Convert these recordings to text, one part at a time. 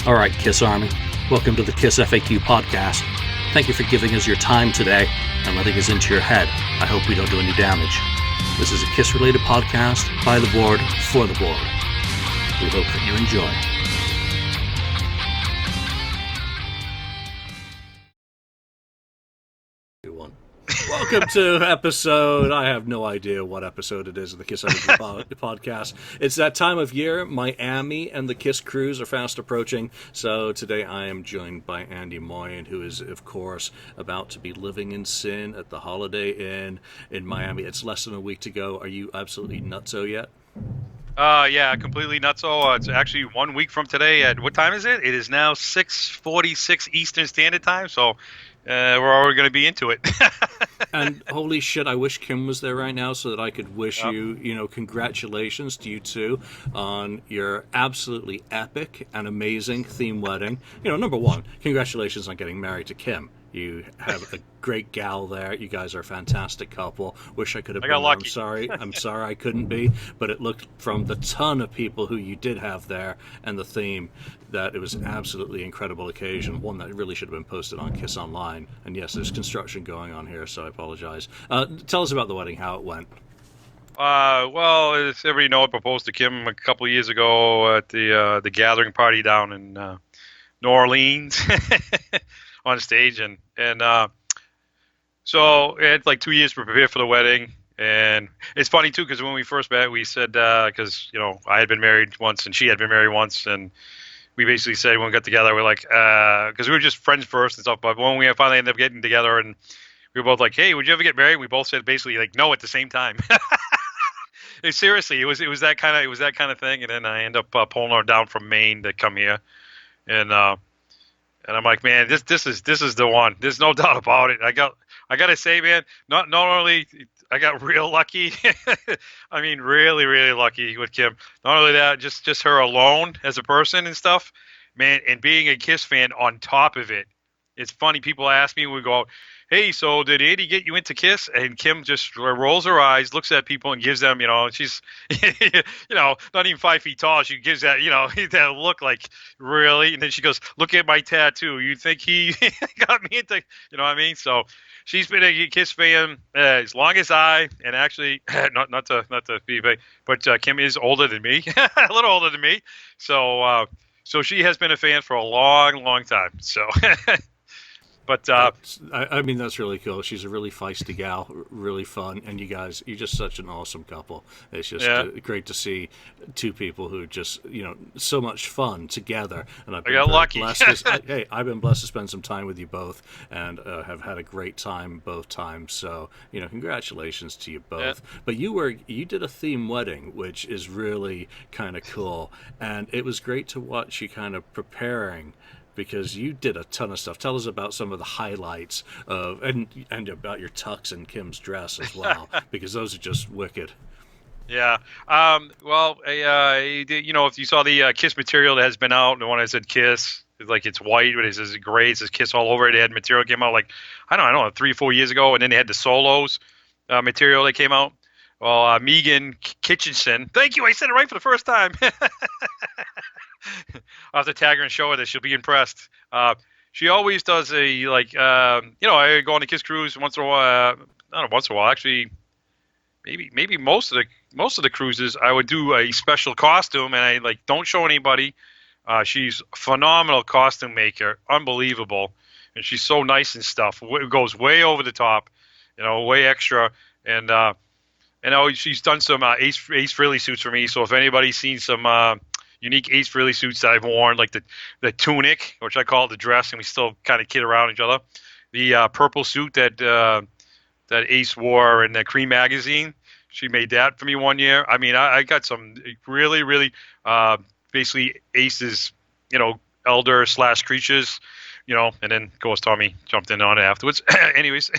All right, KISS Army, welcome to the KissFAQ Podcast. Thank you for giving us your time today and letting us into your head. I hope we don't do any damage. This is a KISS-related podcast by the board, for the board. We hope that you enjoy. Welcome to episode, I have no idea what episode it is of the KissFAQ Podcast. It's that time of year. Miami and the KISS Cruise are fast approaching. So today I am joined by Andy Moyen, who is, of course, about to be living in sin at the Holiday Inn in Miami. It's less than a week to go. Are you absolutely nutso yet? Yeah, completely nutso. It's actually 1 week from today. At what time is it? It is now 6:46 Eastern Standard Time, so we're already going to be into it. And holy shit, I wish Kim was there right now so that I could wish you, congratulations to you two on your absolutely epic and amazing theme wedding. Number one, congratulations on getting married to Kim. You have a great gal there. You guys are a fantastic couple. Wish I could have been there. Lucky. I'm sorry I couldn't be. But it looked from the ton of people who you did have there and the theme that it was an absolutely incredible occasion. One that really should have been posted on KISS Online. And yes, there's construction going on here, so I apologize. Tell us about the wedding, how it went. Well, as everybody knows, I proposed to Kim a couple of years ago at the gathering party down in New Orleans. On stage, and so it had like 2 years to prepare for the wedding. And it's funny too, because when we first met, we said, because I had been married once and she had been married once, and we basically said when we got together, we're like, because we were just friends first and stuff, but when we finally ended up getting together, and we were both like, hey, would you ever get married? We both said basically like no at the same time. Seriously, it was that kind of thing. And then I end up pulling her down from Maine to come here, and I'm like, man, this is the one. There's no doubt about it. I gotta say, man, not only I got real lucky. I mean, really, really lucky with Kim. Not only that, just her alone as a person and stuff, man, and being a KISS fan on top of it. It's funny. People ask me, we go, hey, so did Andy get you into KISS? And Kim just rolls her eyes, looks at people, and gives them, she's, not even 5 feet tall. She gives that, that look like, really? And then she goes, look at my tattoo. You think he got me into, you know what I mean? So she's been a KISS fan as long as I, and actually, not to be vague, but Kim is older than me, a little older than me. So she has been a fan for a long, long time. So. But I mean, that's really cool. She's a really feisty gal, really fun, and you guys, you're just such an awesome couple. It's just great to see two people who just, so much fun together. And I got lucky. I've been blessed to spend some time with you both, and have had a great time both times. So, congratulations to you both. Yeah. But you did a theme wedding, which is really kind of cool, and it was great to watch you kind of preparing, because you did a ton of stuff. Tell us about some of the highlights of, and about your tux and Kim's dress as well, because those are just wicked. Yeah. Well, if you saw the KISS material that has been out, the one that said KISS, it's white, but it says gray, it says KISS all over it. They had material came out I don't know, 3 or 4 years ago, and then they had the solos material that came out. Well, Megan Kitchenson, thank you, I said it right for the first time. I'll have to tag her and show her that she'll be impressed. She always does I go on a KISS cruise once in a while. Not once in a while, actually. Maybe most of the cruises, I would do a special costume, and I don't show anybody. She's a phenomenal costume maker, unbelievable, and she's so nice and stuff. It goes way over the top, way extra, and she's done some Ace Frehley suits for me. So if anybody's seen some unique Ace Frehley suits that I've worn, like the tunic, which I call it the dress, and we still kind of kid around each other. The purple suit that Ace wore in the Cream magazine, she made that for me 1 year. I mean, I got some really, really basically Ace's, elder / creatures, and then Ghost Tommy jumped in on it afterwards. Anyways,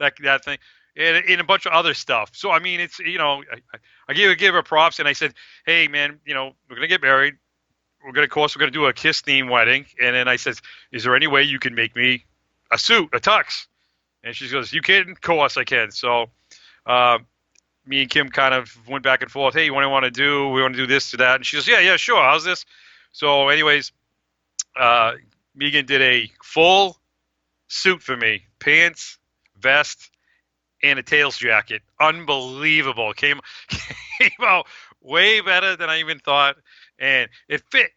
that thing. And a bunch of other stuff. So, I mean, it's, I give her props, and I said, hey, man, we're going to get married. We're going to do a KISS theme wedding. And then I said, is there any way you can make me a suit, a tux? And she goes, you kidding? Of course I can. So me and Kim kind of went back and forth. Hey, what do you want to do? We want to do this to that. And she goes, yeah, sure. How's this? So anyways, uh, Megan did a full suit for me, pants, vest, and a tails jacket. Unbelievable. Came out way better than I even thought, and it fit.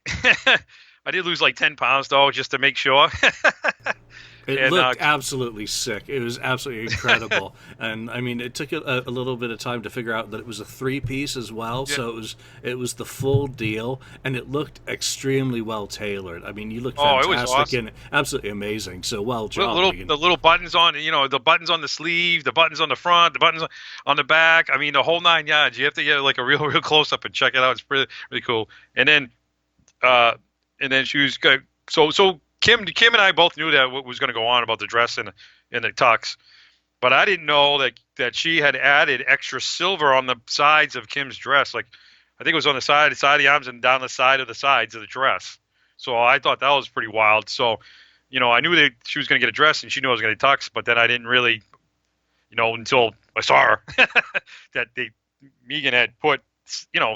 I did lose like 10 pounds though, just to make sure. It and looked absolutely sick. It was absolutely incredible, and I mean, it took a little bit of time to figure out that it was a three-piece as well. yeah. So it was the full deal, and it looked extremely well tailored. I mean, you look Oh, it was fantastic awesome. and absolutely amazing. So well job, Megan. The little buttons on, the buttons on the sleeve, the buttons on the front, the buttons on the back. I mean, the whole nine yards. You have to get like a real close up and check it out. It's really cool. Uh, and then she was good. So Kim and I both knew that what was going to go on about the dress and the tux, but I didn't know that she had added extra silver on the sides of Kim's dress. Like I think it was on the side of the arms and down the side of the sides of the dress. So I thought that was pretty wild. So, I knew that she was going to get a dress and she knew I was going to tux, but then I didn't really, until I saw her that Megan had put,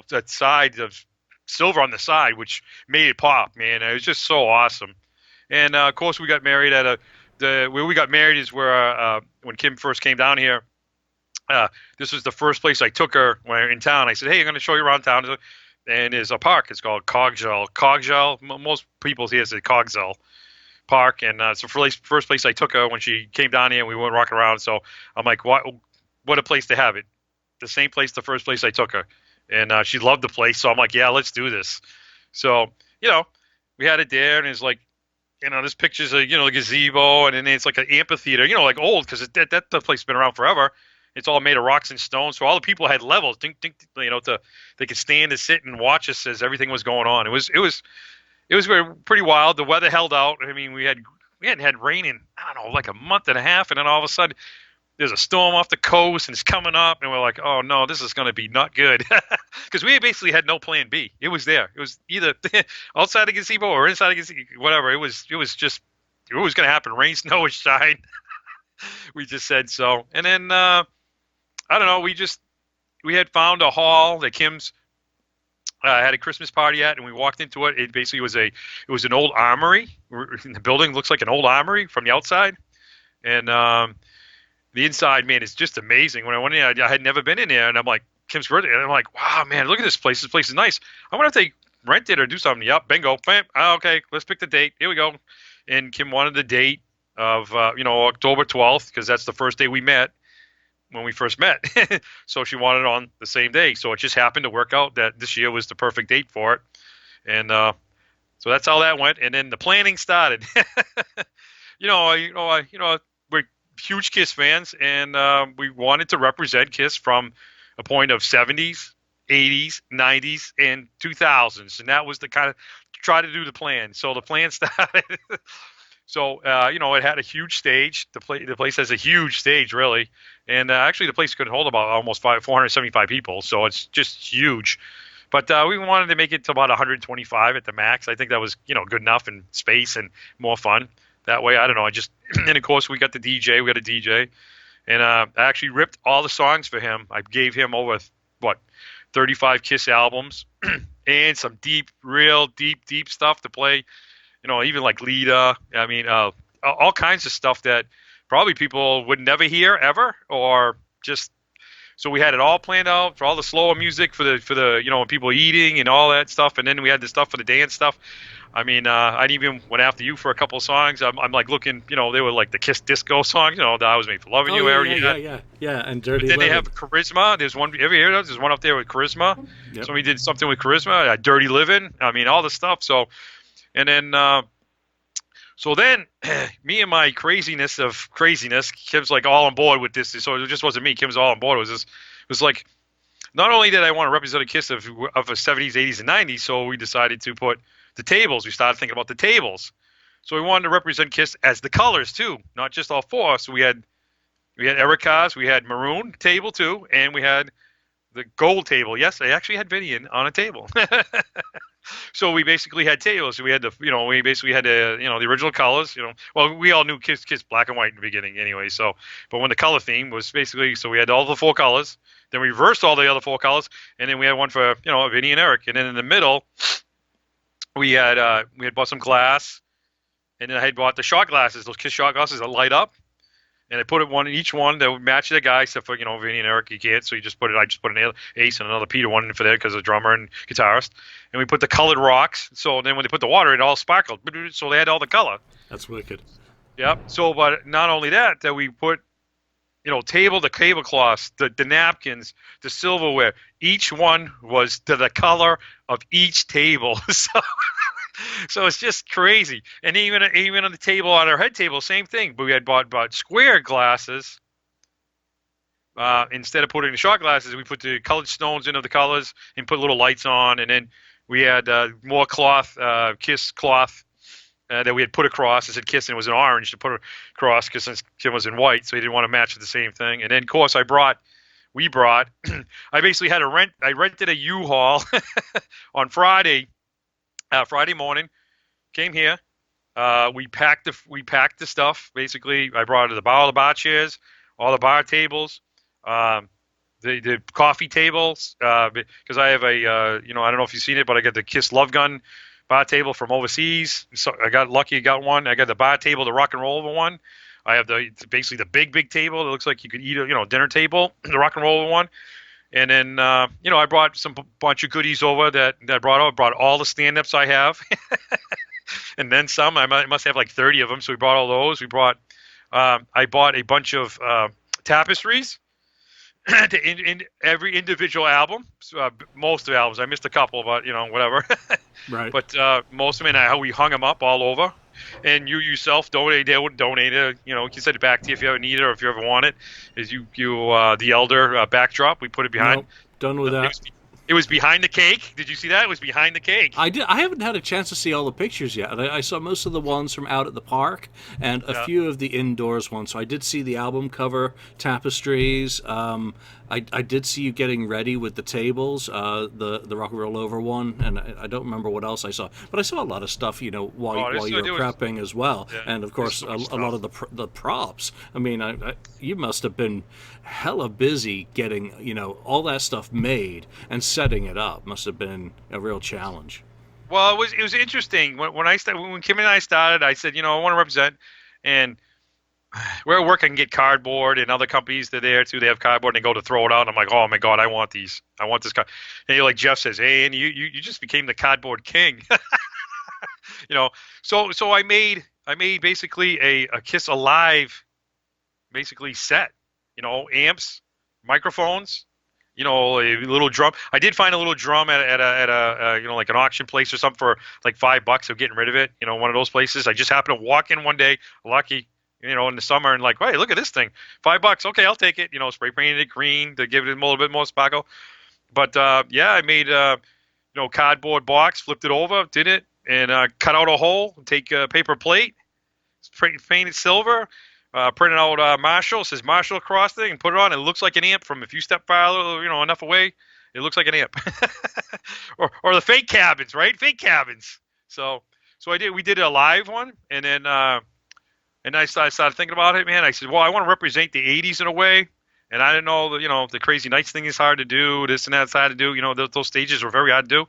that side of silver on the side, which made it pop, man. It was just so awesome. And of course, we got married where we got married is where when Kim first came down here. This was the first place I took her when we were in town. I said, "Hey, I'm going to show you around town." And there's a park. It's called Coggeshall. Most people here say Coggeshall Park, and it's the first place I took her when she came down here, and we went walking around. So I'm like, what a place to have it. The same place, the first place I took her, and she loved the place. So I'm like, yeah, let's do this. So we had it there, and it's like, there's pictures of the gazebo, and then it's like an amphitheater, like old because that the place has been around forever. It's all made of rocks and stones, so all the people had levels, they could stand and sit and watch us as everything was going on. It was pretty wild. The weather held out. I mean, we hadn't had rain in I don't know like a month and a half, and then all of a sudden there's a storm off the coast and it's coming up, and we're like, oh no, this is going to be not good, because we basically had no plan B. It was there. It was either outside the gazebo or inside the gazebo, whatever. It was just it was going to happen, rain, snow, or shine. We just said so, and then I don't know. We had found a hall that Kim's had a Christmas party at, and we walked into it. It basically was an old armory. The building looks like an old armory from the outside, and the inside, man, is just amazing. When I went in, I had never been in there, and I'm like, Kim's birthday, and I'm like, wow, man, look at this place. This place is nice. I wonder if they rent it or do something. Yep, bingo, bam. Okay, let's pick the date. Here we go. And Kim wanted the date of October 12th because that's the first day we met when we first met. So she wanted it on the same day. So it just happened to work out that this year was the perfect date for it. And so that's how that went. And then the planning started. We're huge KISS fans, and we wanted to represent KISS from a point of 70s, 80s, 90s, and 2000s. And that was the kind of try to do the plan. So the plan started. So, it had a huge stage. The place has a huge stage, really. And actually, the place could hold about almost 475 people. So it's just huge. But we wanted to make it to about 125 at the max. I think that was, good enough in space and more fun. That way, I don't know. And of course, we got the DJ. We got a DJ. And I actually ripped all the songs for him. I gave him over, 35 KISS albums and some real deep stuff to play. Even like Lita. I mean, all kinds of stuff that probably people would never hear ever, or just. So we had it all planned out for all the slower music for the when people eating and all that stuff, and then we had the stuff for the dance stuff. I mean, I even went after you for a couple of songs. I'm like looking, they were like the KISS disco songs, that I was made for loving you. Yeah, and Dirty. But then Living. they have Charisma. There's one every year. There's one up there with Charisma. Yep. So we did something with Charisma. Dirty Living. I mean, all the stuff. So. And then, so then, me and my craziness, Kim's like all on board with this. So it just wasn't me. Kim's all on board. It was like, not only did I want to represent a KISS of the 70s, 80s, and 90s, so we decided to put the tables. We started thinking about the tables. So we wanted to represent KISS as the colors too, not just all four. So we had Erica's, we had maroon table too, and we had the gold table. Yes, I actually had Vivian on a table. So we basically had tables. We had we basically had the original colors. Well, we all knew KISS black and white in the beginning anyway. So, but when the color theme was basically, so we had all the four colors. Then we reversed all the other four colors, and then we had one for Vinny and Eric. And then in the middle, we had bought some glass, and then I had bought the shot glasses, those Kiss shot glasses that light up. And I put it one in each one that would match the guy, except for Vinny and Eric, you can't. So I just put an Ace and another Peter one in for that because of the drummer and guitarist. And we put the colored rocks. So then when they put the water, it all sparkled. So they had all the color. That's wicked. Yep. So, but not only that we put, the tablecloths, the napkins, the silverware. Each one was to the color of each table. So it's just crazy. And even on the table, on our head table, same thing. But we had bought square glasses. Instead of putting the shot glasses, we put the colored stones into the colors and put little lights on. And then we had more cloth, Kiss cloth, that we had put across. It said Kiss, and it was in orange to put across because since Kim was in white, so he didn't want to match with the same thing. And then, of course, we brought, I basically had I rented a U-Haul on Friday morning, came here. We packed the stuff. Basically, I brought all the bar chairs, all the bar tables, the coffee tables, because I have a, I don't know if you've seen it, but I got the Kiss Love Gun bar table from overseas. So I got lucky, I got one. I got the bar table, the rock and roll over one. I have basically the big table that looks like you could eat a dinner table, the rock and roll over one. And then, I brought some bunch of goodies over that I brought over. Brought all the stand-ups I have, and then some. I must have like 30 of them, so we brought all those. I bought a bunch of tapestries in every individual album. Most of the albums. I missed a couple, but whatever. Right. But most of them, and we hung them up all over. And you yourself donated it. You send it back to you if you ever need it or if you ever want it. Is the Elder backdrop? We put it behind. Nope, done with that. It was behind the cake. Did you see that? It was behind the cake. I did. I haven't had a chance to see all the pictures yet. I saw most of the ones from out at the park and a few of the indoors ones. So I did see the album cover tapestries. I did see you getting ready with the tables, the Rock and Roll Over one, and I don't remember what else I saw. But I saw a lot of stuff, while you were prepping as well, and of course a lot of the props. I mean, you must have been hella busy getting all that stuff made and setting it up. Must have been a real challenge. Well, it was interesting when Kim and I started. I said, I want to represent, and where I work, I can get cardboard, and other companies they're there too. They have cardboard, and they go to throw it out. And I'm like, oh my god, I want these. I want this card. And like Jeff says, hey, and you just became the cardboard king. So I made basically a Kiss Alive, basically set. Amps, microphones. A little drum. I did find a little drum at a like an auction place or something for like $5. So getting rid of it. One of those places. I just happened to walk in one day, lucky. In the summer, and like, hey, look at this thing, $5. Okay, I'll take it. Spray painted it green to give it a little bit more sparkle. But I made cardboard box, flipped it over, did it, and cut out a hole. Take a paper plate, painted silver, printed out Marshall. It says Marshall across it, and put it on. It looks like an amp from if you step far, enough away, it looks like an amp. or the fake cabins, right? Fake cabins. So we did a live one, and then. And I started thinking about it, man. I said, well, I want to represent the 80s in a way. And I didn't know that, the Crazy Nights thing is hard to do. This and that's hard to do. Those stages were very hard to do.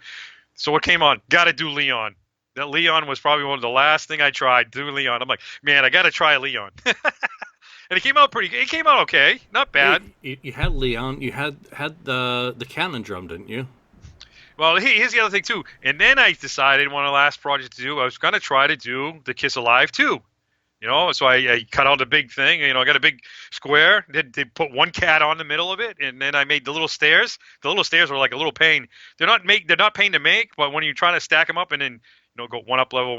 So what came on? Got to do Leon. That Leon was probably one of the last thing I tried, do Leon. I'm like, man, I got to try Leon. And it came out it came out okay. Not bad. You had Leon. You had the cannon drum, didn't you? Well, here's the other thing, too. And then I decided one of the last projects to do, I was going to try to do the Kiss Alive, too. So I cut out a big thing. I got a big square. They put one cat on the middle of it, and then I made the little stairs. The little stairs were like a little pain. They're not pain to make, but when you're trying to stack them up and then go one up level,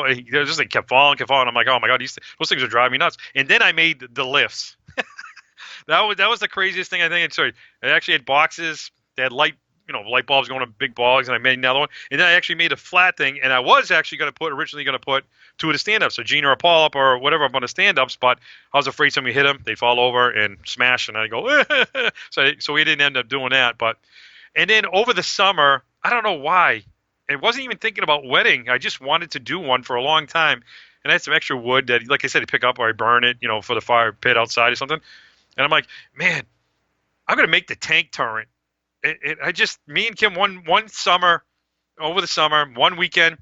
they just kept falling. I'm like, oh my god, those things are driving me nuts. And then I made the lifts. that was the craziest thing I think. I actually had boxes. They had light bulbs going to big balls, and I made another one. And then I actually made a flat thing, and I was actually originally going to put two of the stand-ups, so Gene or Paul up or whatever up on the stand-ups, but I was afraid somebody hit them, they'd fall over and smash, and I'd go, so we didn't end up doing that. And then over the summer, I don't know why, I wasn't even thinking about wedding. I just wanted to do one for a long time, and I had some extra wood that, like I said, I pick up or I burn it, for the fire pit outside or something. And I'm like, man, I'm going to make the tank turret. Me and Kim one summer over the summer, one weekend.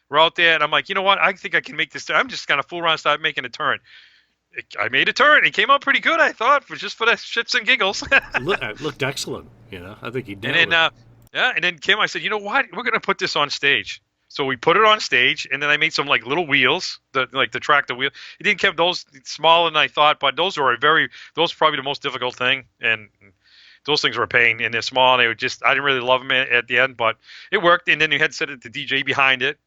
We're out there, and I'm like, you know what? I think I can make this. I'm just gonna fool around, and start making a turn. I made a turn. It came out pretty good, I thought, for the shits and giggles. It looked excellent. I think he And nailed then, it. yeah, and then Kim, I said, you know what? We're gonna put this on stage. So we put it on stage, and then I made some like little wheels, the tractor wheel. It didn't keep those smaller than I thought, but those were probably the most difficult thing, and those things were a pain, and they're small, and I didn't really love them at the end, but it worked. And then you had set it to DJ behind it.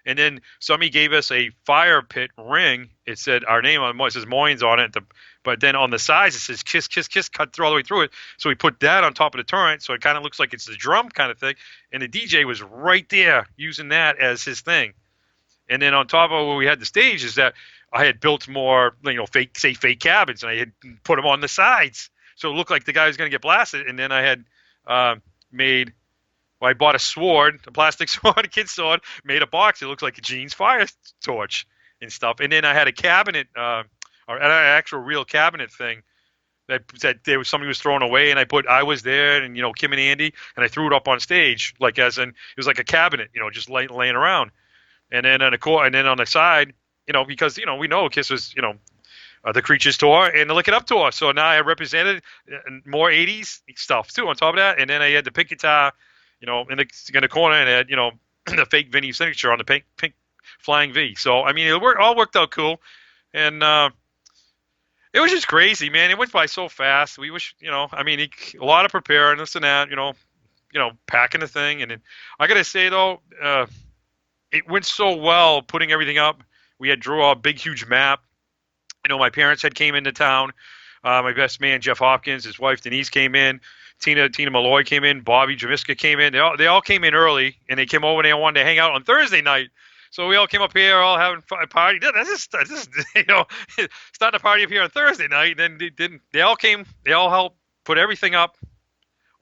And then somebody gave us a fire pit ring. It said our name on it. It says Moyen's on it. But then on the sides, it says Kiss, Kiss, Kiss, cut through all the way through it. So we put that on top of the turret. So it kind of looks like it's the drum kind of thing. And the DJ was right there using that as his thing. And then on top of where we had the stage is that I had built more, fake cabins, and I had put them on the sides. So it looked like the guy was going to get blasted. And then I had I bought a sword, a plastic sword, a kid's sword, made a box. It looks like a Gene's fire torch and stuff. And then I had a cabinet, or an actual real cabinet thing that somebody was throwing away, and I was there, and Kim and Andy, and I threw it up on stage it was like a cabinet, just laying around. And then on the side, because we know KISS was the Creatures tour and the Lick It Up tour. So now I represented more '80s stuff too on top of that. And then I had the pink guitar. In the corner, and it had, the fake Vinny signature on the pink flying V. So, I mean, all worked out cool. And it was just crazy, man. It went by so fast. We wish, a lot of preparing, this and that, packing the thing. And I got to say, though, it went so well putting everything up. We had drew a big, huge map. My parents had came into town. My best man, Jeff Hopkins, his wife, Denise, came in. Tina Malloy came in. Bobby Jamiska came in. They all came in early, and they came over and they wanted to hang out on Thursday night. So we all came up here, all having a party. This is starting a party up here on Thursday night. And then they all came. They all helped put everything up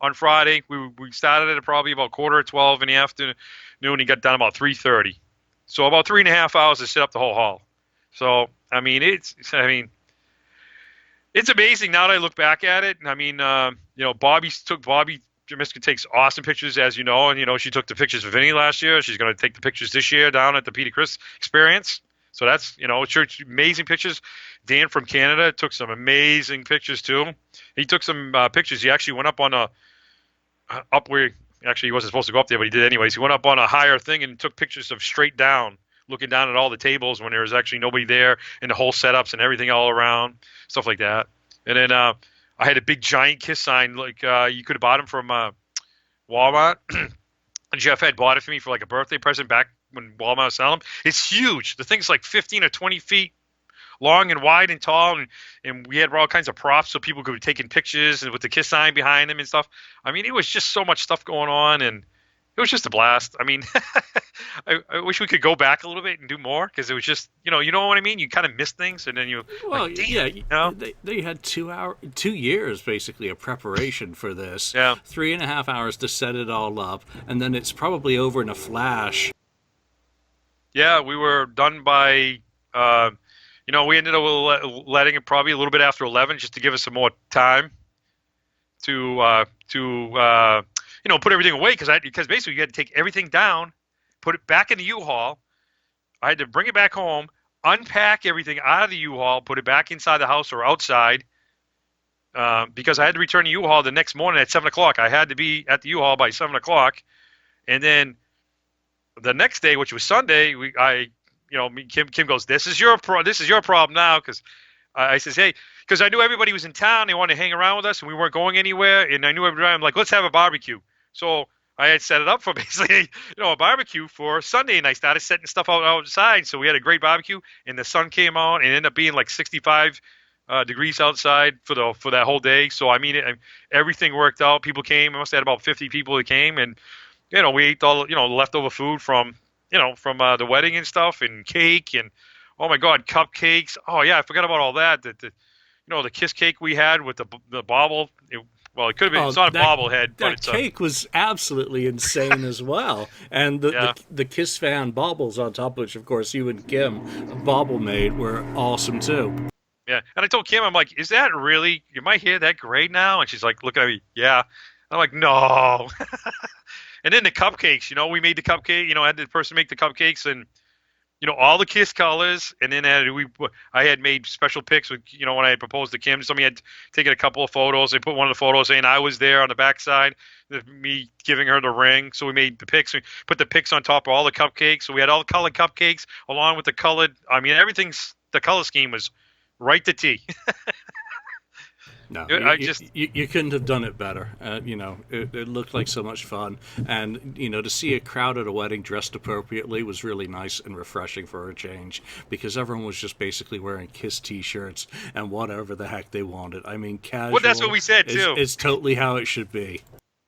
on Friday. We started at probably about 11:45 in the afternoon. And got done about 3:30. So about 3.5 hours to set up the whole hall. So it's amazing now that I look back at it. I mean, Bobby Jamiska takes awesome pictures, as you know, and she took the pictures for Vinny last year. She's going to take the pictures this year down at the Peter Chris Experience. So that's amazing pictures. Dan from Canada took some amazing pictures too. He took some pictures. He actually went up on up where actually he wasn't supposed to go up there, but he did anyways. He went up on a higher thing and took pictures of straight down, looking down at all the tables when there was actually nobody there, and the whole setups and everything all around, stuff like that. And then I had a big giant KISS sign, like you could have bought them from Walmart. And Jeff had bought it for me for like a birthday present back when Walmart was selling them. It's huge. The thing's like 15 or 20 feet long and wide and tall, and we had all kinds of props so people could be taking pictures and with the KISS sign behind them and stuff. I mean, it was just so much stuff going on, and it was just a blast. I mean, I wish we could go back a little bit and do more, because it was just, you know what I mean? You kind of miss things, and then they had 2 years basically of preparation for this. Yeah. 3.5 hours to set it all up, and then it's probably over in a flash. Yeah, we were done by, we ended up letting it probably a little bit after 11 just to give us some more time to put everything away, because basically you had to take everything down, put it back in the U-Haul. I had to bring it back home, unpack everything out of the U-Haul, put it back inside the house or outside, because I had to return the U-Haul the next morning at 7 o'clock. I had to be at the U-Haul by 7 o'clock, and then the next day, which was Sunday, Kim goes, this is your problem now, because I says, hey, because I knew everybody was in town, they wanted to hang around with us, and we weren't going anywhere, and I knew everybody. I'm like, let's have a barbecue. So I had set it up for basically, a barbecue for Sunday, and I started setting stuff outside. So we had a great barbecue, and the sun came out, and it ended up being like 65 degrees outside for that whole day. So I mean, everything worked out. People came. I must have had about 50 people that came, and we ate all the leftover food from the wedding and stuff, and cake, and oh my God, cupcakes. Oh yeah, I forgot about all that. The KISS cake we had with the bobble. Well, it could have been. It's not a bobblehead, but that cake was absolutely insane as well. And the KISS fan baubles on top, which of course you and Kim bobble made, were awesome too. Yeah, and I told Kim, I'm like, is that really? You might hear that great now, and she's like, looking at me, yeah. I'm like, no. And then the cupcakes, we made the cupcake. I had the person make the cupcakes, and all the KISS colors, and then I had made special pics with, when I had proposed to Kim. Somebody had taken a couple of photos. They put one of the photos saying I was there on the backside, me giving her the ring. So we made the pics. We put the pics on top of all the cupcakes. So we had all the colored cupcakes along with the colored. I mean, the color scheme was right to T. No, I you couldn't have done it better. It looked like so much fun, and to see a crowd at a wedding dressed appropriately was really nice and refreshing for a change, because everyone was just basically wearing KISS T-shirts and whatever the heck they wanted. I mean, casual. Well, that's what we said too. It's totally how it should be.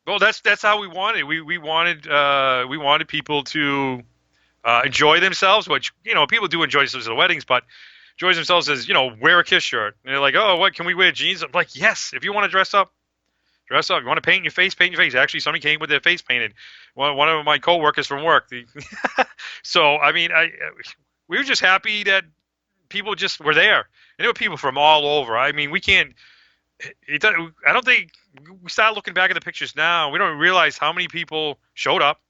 Well, that's how we wanted. We wanted people to enjoy themselves, which people do enjoy themselves at weddings, but enjoys themselves as, wear a KISS shirt. And they're like, oh, what, can we wear jeans? I'm like, yes, if you want to dress up, dress up. You want to paint your face, paint your face. Actually, somebody came with their face painted. One of my coworkers from work. So, I mean, we were just happy that people just were there. And there were people from all over. I mean, I don't think, we start looking back at the pictures now, we don't realize how many people showed up.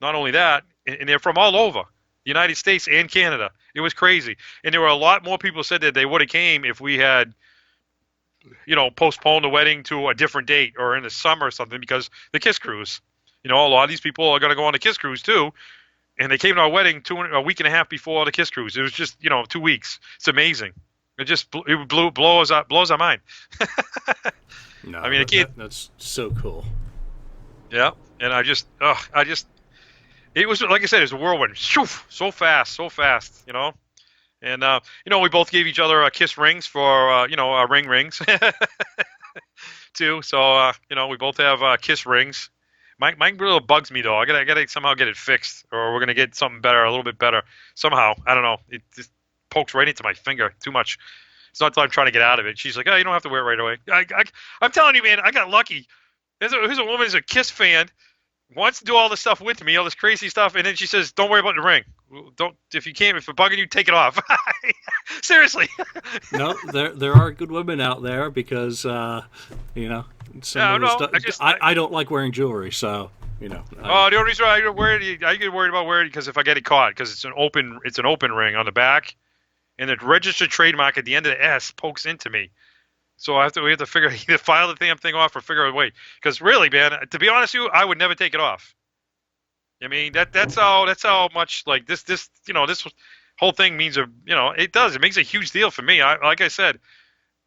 Not only that, and they're from all over the United States and Canada. It was crazy. And there were a lot more people said that they would have came if we had, postponed the wedding to a different date or in the summer or something, because the KISS Cruise. A lot of these people are going to go on the KISS Cruise too. And they came to our wedding a week and a half before the KISS Cruise. It was just, 2 weeks. It's amazing. Blows our mind. No, I mean, that's so cool. Yeah. And it was, like I said, it was a whirlwind. So fast. And, we both gave each other KISS rings for, our ring rings, too. So, we both have KISS rings. Mine really bugs me, though. I gotta somehow get it fixed, or we're gonna get something better, a little bit better. Somehow, I don't know. It just pokes right into my finger too much. It's not that I'm trying to get out of it. She's like, oh, you don't have to wear it right away. I'm telling you, man, I got lucky. Here's a woman who's a KISS fan, wants to do all this stuff with me, all this crazy stuff, and then she says, don't worry about the ring. If it's bugging you, take it off. Seriously. No, there are good women out there, because I don't like wearing jewelry, so the only reason I get worried about wearing it because if I get it caught, because it's an open ring on the back, and the registered trademark at the end of the S pokes into me. So we have to figure either file the damn thing off or figure a way. Because really, man, to be honest with you, I would never take it off. I mean, that's how much, like, this whole thing means it makes a huge deal for me. Like I said,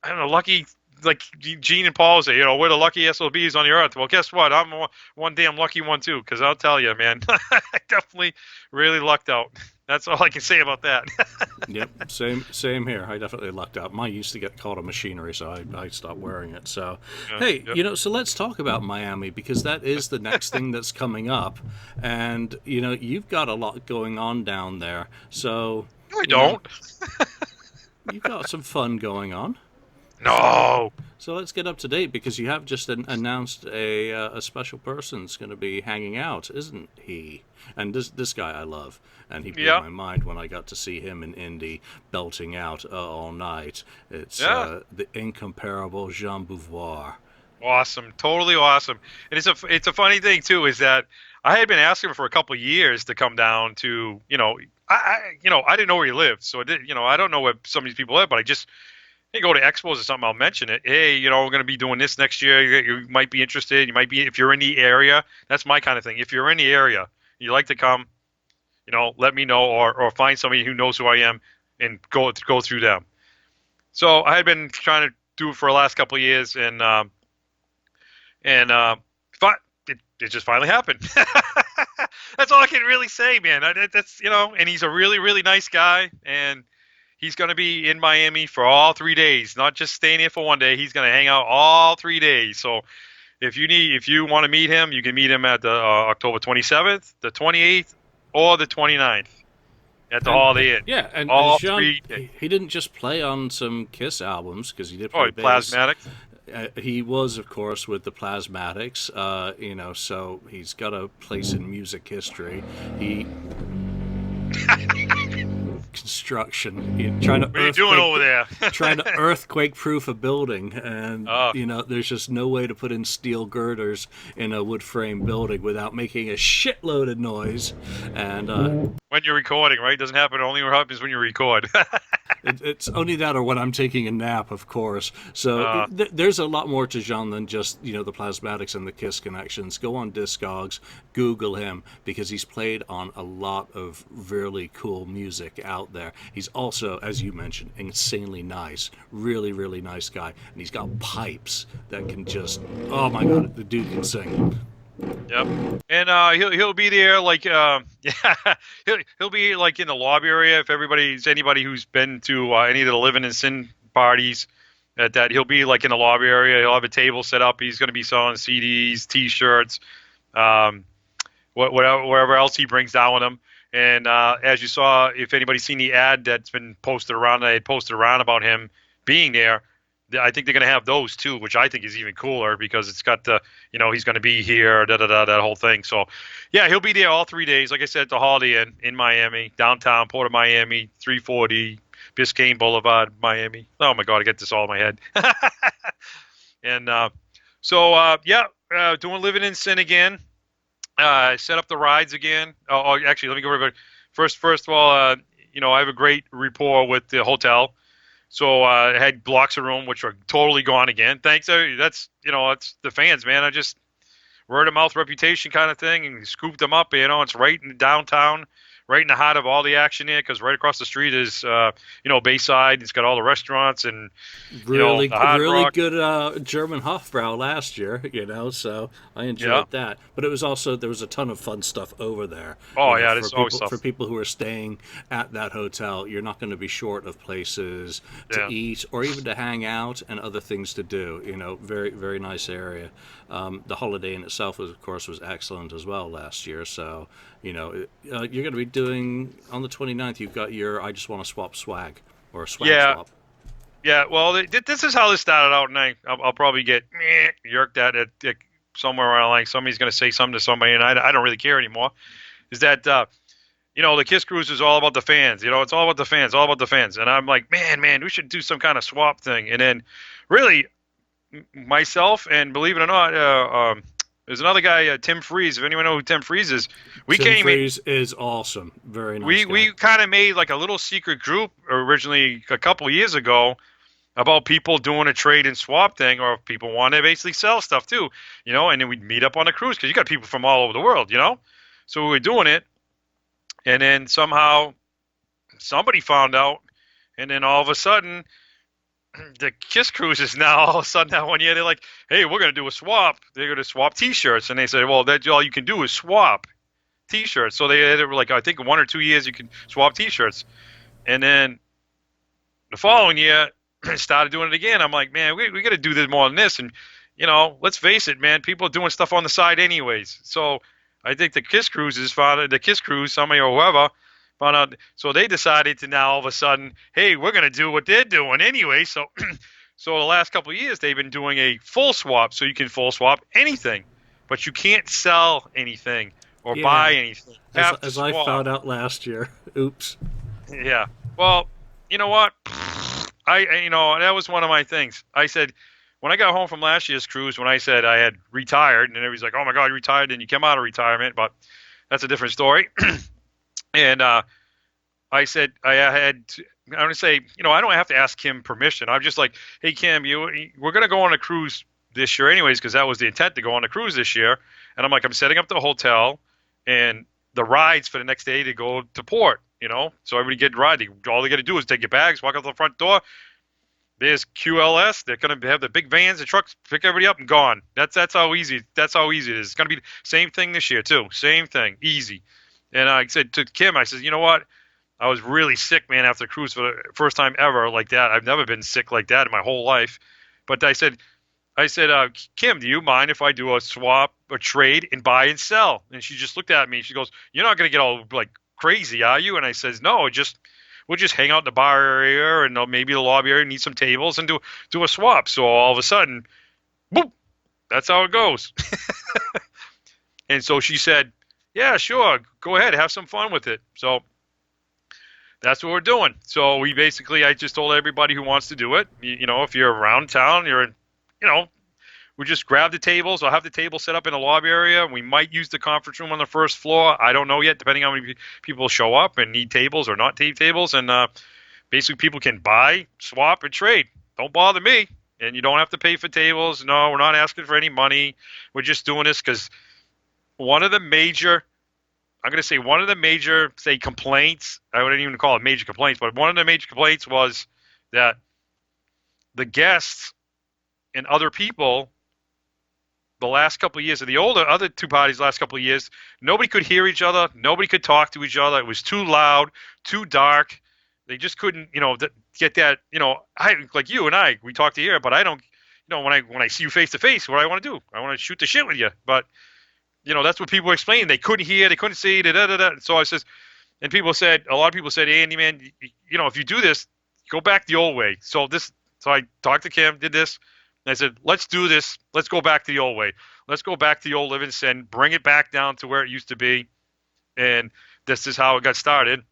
I don't know, lucky, like Gene and Paul say, we're the lucky SOBs on the earth. Well, guess what? I'm one damn lucky one too. Because I'll tell you, man, I definitely really lucked out. That's all I can say about that. Yep, same here. I definitely lucked out. Mine used to get caught on machinery, so I stopped wearing it. So, so let's talk about Miami, because that is the next thing that's coming up. And, you've got a lot going on down there. So... No, I don't. You've got some fun going on. No. So let's get up to date, because you have just announced a special person's going to be hanging out, isn't he? And this guy I love, and he blew my mind when I got to see him in Indy belting out all night. It's the incomparable Jean Beauvoir. Awesome, totally awesome. And it's a funny thing too, is that I had been asking him for a couple of years to come down to, I didn't know where he lived, so I don't know where some of these people live, but I just. Hey, go to expos or something, I'll mention it. Hey, we're going to be doing this next year. You might be interested. You might be, if you're in the area. That's my kind of thing. If you're in the area, you like to come, let me know, or find somebody who knows who I am and go through them. So I had been trying to do it for the last couple of years, and it just finally happened. That's all I can really say, man. That's and he's a really, really nice guy, and he's going to be in Miami for all 3 days, not just staying here for one day. He's going to hang out all 3 days. So if you want to meet him, you can meet him at the October 27th, the 28th, or the 29th at the Holiday Inn. Yeah, and all Jean, 3 days. He didn't just play on some KISS albums, because he did play bass. Plasmatics. He was, of course, with the Plasmatics, so he's got a place in music history. He construction, trying to What are you doing over there? trying to earthquake-proof a building, and Oh. there's just no way to put in steel girders in a wood frame building without making a shitload of noise. And When you're recording, right? It doesn't happen. Only what happens when you record. it's only that, or when I'm taking a nap, of course. So there's a lot more to Jean than just the plasmatics and the KISS connections. Go on Discogs, Google him, because he's played on a lot of really cool music out there. He's also, as you mentioned, insanely nice, really, really nice guy, and he's got pipes that can just, oh my god, the dude can sing. Yep, and he'll be there like yeah, he'll be like in the lobby area. If anybody who's been to any of the Living in Sin parties, that he'll be like in the lobby area. He'll have a table set up. He's going to be selling CDs, T-shirts, whatever else he brings down with him. And as you saw, if anybody's seen the ad that's been posted around, I had posted around about him being there. I think they're going to have those too, which I think is even cooler because it's got the, he's going to be here, that whole thing. So, yeah, he'll be there all 3 days. Like I said, at the Holiday Inn in Miami, downtown, Port of Miami, 340 Biscayne Boulevard, Miami. Oh my God, I get this all in my head. And doing Living in Sin again. Set up the rides again. Actually, let me go over. First of all, I have a great rapport with the hotel. So I had blocks of room, which are totally gone again. Thanks. That's it's the fans, man. I just word of mouth reputation kind of thing, and scooped them up. It's right in downtown, right in the heart of all the action here, because right across the street is Bayside. It's got all the restaurants and really the Hard Rock. good German Hofbrau last year. So I enjoyed that. But there was a ton of fun stuff over there. Oh yeah, there's always stuff for people who are staying at that hotel. You're not going to be short of places to eat or even to hang out and other things to do. Very, very nice area. The Holiday Inn itself, of course, was excellent as well last year. So, you're going to be doing, on the 29th, you've got your I Just Want to Swap swag, or a swag swap. Yeah, well, this is how this started out, and I'll probably get yerked at somewhere around, like somebody's going to say something to somebody, and I don't really care anymore, is that, the KISS Cruise is all about the fans. It's all about the fans, all about the fans. And I'm like, man, we should do some kind of swap thing. And then, really, myself, and believe it or not, there's another guy, Tim Freeze. If anyone know who Tim Freeze is, Tim Freeze is awesome. Very nice. We kind of made like a little secret group originally a couple of years ago about people doing a trade and swap thing, or if people want to basically sell stuff too, and then we'd meet up on a cruise because you got people from all over the world, So we were doing it, and then somehow somebody found out, and then all of a sudden, the KISS Cruise is now all of a sudden that one year they're like, hey, we're going to do a swap. They're going to swap T-shirts, and they said, well, that's all you can do is swap T-shirts. So they were like, I think 1 or 2 years you can swap T-shirts, and then the following year started doing it again. I'm like, man, we got to do this more than this, and let's face it, man, people are doing stuff on the side anyways. So I think the KISS Cruises found the KISS Cruise, somebody or whoever. Found out, so they decided to now all of a sudden, hey, we're going to do what they're doing anyway. So, the last couple of years they've been doing a full swap, so you can full swap anything, but you can't sell anything or buy anything. As I found out last year. Oops. Yeah. Well, you know what? That was one of my things. I said when I got home from last year's cruise, when I said I had retired, and everybody's like, oh my God, you retired, and you came out of retirement, but that's a different story. And I said I want to say, I don't have to ask Kim permission. I'm just like, hey, Kim, we're going to go on a cruise this year anyways, because that was the intent to go on a cruise this year. And I'm like, I'm setting up the hotel and the rides for the next day to go to port, so everybody get ride. All they got to do is take your bags, walk out the front door. There's QLS. They're going to have the big vans, the trucks, pick everybody up and gone. That's how easy. That's how easy it is. It's going to be the same thing this year too. Same thing, easy. And I said to Kim, I said, you know what? I was really sick, man, after the cruise for the first time ever like that. I've never been sick like that in my whole life. But I said, Kim, do you mind if I do a swap, a trade, and buy and sell? And she just looked at me. She goes, you're not going to get all like crazy, are you? And I says, no, we'll just hang out in the bar area and maybe the lobby area, need some tables, and do a swap. So all of a sudden, boop, that's how it goes. And so she said, yeah, sure. Go ahead. Have some fun with it. So that's what we're doing. So we basically, I just told everybody who wants to do it, if you're around town, you know, we just grab the tables. I'll have the table set up in the lobby area. We might use the conference room on the first floor. I don't know yet, depending on how many people show up and need tables or not need tables. And basically, people can buy, swap, and trade. Don't bother me. And you don't have to pay for tables. No, we're not asking for any money. We're just doing this because one of the major I'm going to say one of the major, say, complaints, I wouldn't even call it major complaints, but one of the major complaints was that the guests and other people, the last couple of years of the other two parties, last couple of years, nobody could hear each other. Nobody could talk to each other. It was too loud, too dark. They just couldn't, get that, like you and I, we talk to here, but I don't, when I see you face to face, what do I want to do? I want to shoot the shit with you. But that's what people were explaining. They couldn't hear, they couldn't see, da da da da. So I says, and a lot of people said, hey, Andy, man, if you do this, go back the old way. So I talked to Kim, did this, and I said, let's do this. Let's go back to the old way. Let's go back to the old Livingston, bring it back down to where it used to be, and this is how it got started.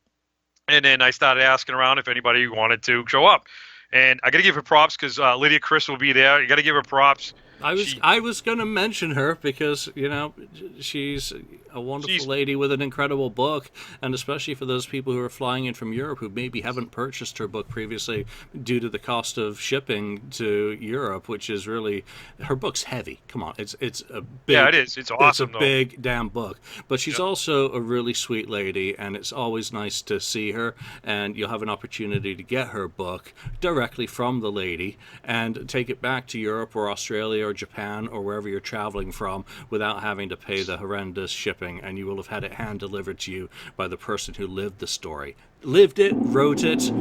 And then I started asking around if anybody wanted to show up. And I got to give her props because Lydia Chris will be there. You got to give her props. I was going to mention her because she's a wonderful lady with an incredible book, and especially for those people who are flying in from Europe who maybe haven't purchased her book previously due to the cost of shipping to Europe, which is really her book's heavy. Come on, it's a big, it is. It's awesome. It's a big damn book, but she's also a really sweet lady, and it's always nice to see her. And you'll have an opportunity to get her book directly from the lady and take it back to Europe or Australia or Japan or wherever you're traveling from without having to pay the horrendous shipping, and you will have had it hand delivered to you by the person who lived the story, lived it, wrote it.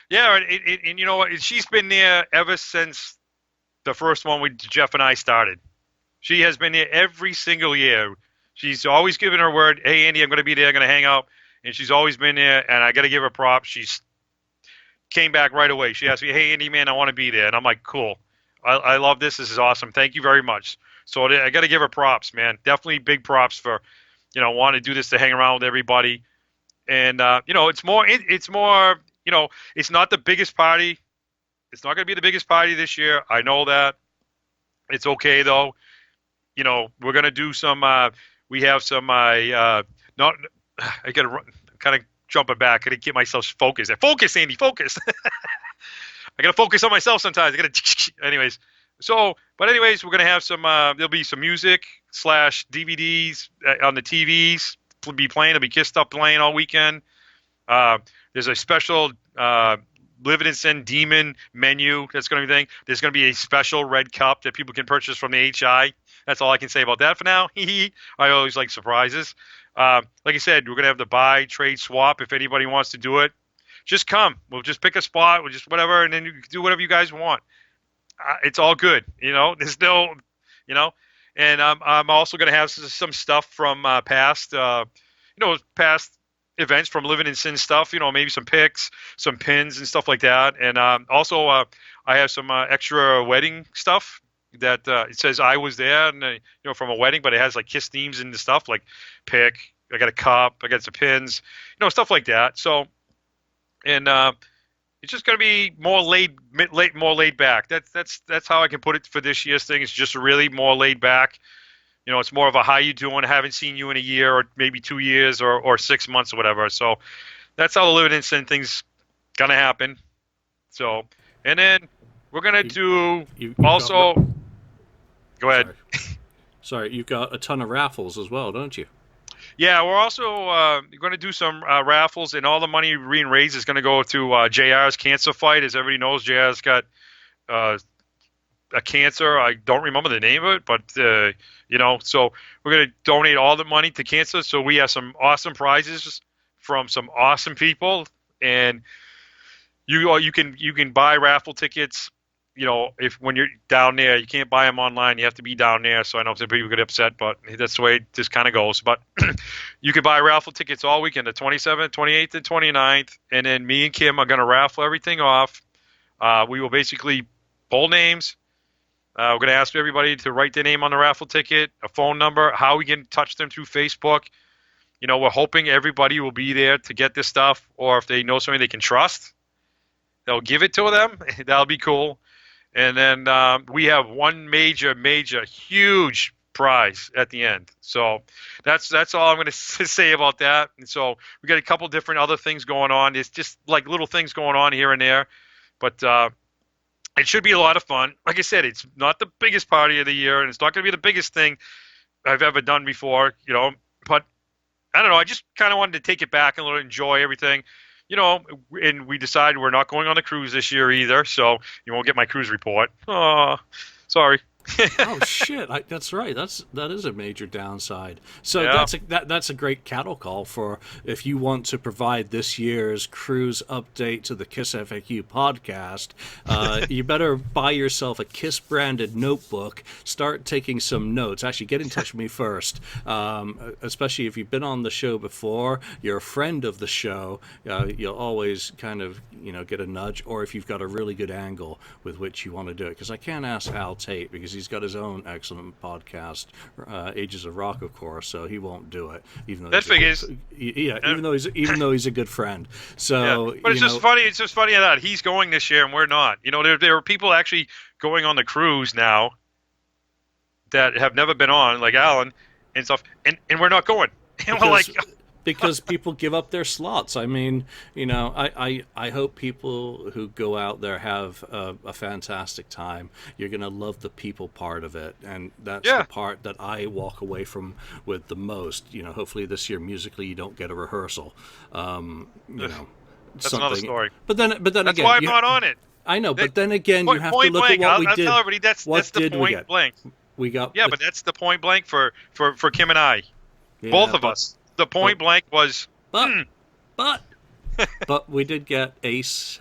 Yeah, and you know what? She's been there ever since the first one with Jeff and I started. She has been there every single year. She's always given her word, hey, Andy, I'm going to be there, I'm going to hang out, and she's always been there, and I got to give her props. She's came back right away. She asked me, hey, Andy, man, I want to be there. And I'm like, cool. I love this. This is awesome. Thank you very much. So I got to give her props, man. Definitely big props for, wanting to do this to hang around with everybody. And, it's more, it's not the biggest party. It's not going to be the biggest party this year. I know that. It's okay, though. We're going to do some, we have some, not, I got to kind of jumping back. I got to get myself focused. Focus, Andy, focus. I got to focus on myself sometimes. Anyways. But anyways, we're going to have some, there'll be some music / DVDs on the TVs. We'll be playing. It'll be KISS stuff playing all weekend. There's a special Livingston Demon menu that's going to be thing. There's going to be a special red cup that people can purchase from the HI. That's all I can say about that for now. I always like surprises. Like I said, we're going to have the buy, trade, swap. If anybody wants to do it, just come. We'll just pick a spot. We'll just whatever, and then you can do whatever you guys want. It's all good. There's no, and I'm also going to have some stuff from past events from Living in Sin stuff, maybe some pics, some pins and stuff like that. And also I have some extra wedding stuff that it says I was there and, from a wedding, but it has like KISS themes and stuff like pic. I got a cup, I got some pins, stuff like that. So, and it's just going to be more laid back. That's how I can put it for this year's thing. It's just really more laid back. It's more of a how you doing? I haven't seen you in a year or maybe 2 years or 6 months or whatever. So that's how the Living in Sin thing's gonna happen. So, and then we're gonna do also. Go ahead. Sorry, you've got a ton of raffles as well, don't you? Yeah, we're also going to do some raffles, and all the money being raised is going to go to JR's cancer fight. As everybody knows, JR's got a cancer. I don't remember the name of it, but so we're going to donate all the money to cancer. So we have some awesome prizes from some awesome people, and you can buy raffle tickets. If when you're down there, you can't buy them online. You have to be down there. So I know some people get upset, but that's the way this kind of goes. But you can buy raffle tickets all weekend, the 27th, 28th, and 29th. And then me and Kim are going to raffle everything off. We will basically pull names. We're going to ask everybody to write their name on the raffle ticket, a phone number, how we can touch them through Facebook. We're hoping everybody will be there to get this stuff, or if they know somebody they can trust, they'll give it to them. That'll be cool. And then we have one major, huge prize at the end. So that's all I'm going to say about that. And so we got a couple different other things going on. It's just like little things going on here and there, but it should be a lot of fun. Like I said, it's not the biggest party of the year, and it's not going to be the biggest thing I've ever done before. But I don't know. I just kind of wanted to take it back and enjoy everything. And we decided we're not going on the cruise this year either, so you won't get my cruise report. Oh, sorry. Oh shit! That's right. That is a major downside. So Yeah. that's a great cattle call for if you want to provide this year's cruise update to the KissFAQ podcast. You better buy yourself a Kiss branded notebook. Start taking some notes. Actually, get in touch with me first. Especially if you've been on the show before, you're a friend of the show. You'll always kind of get a nudge, or if you've got a really good angle with which you want to do it. Because I can't ask Al Tate because he's got his own excellent podcast, Ages of Rock, of course, so he won't do it. Even though That figures. even though he's a good friend. So, but it's just funny. It's just funny that he's going this year and we're not. There are people actually going on the cruise now that have never been on, like Alan and stuff, and we're not going. And we're like. Because people give up their slots. I mean, I hope people who go out there have a fantastic time. You're going to love the people part of it, and that's the part that I walk away from with the most. Hopefully this year musically you don't get a rehearsal. That's another story. But then that's again, why I'm not on it. I know, but then again, you have to look blank, at what we I'll did. tell everybody that's the point blank. We got but that's the point blank for Kim and I, both of us. The point blank was, but we did get aces,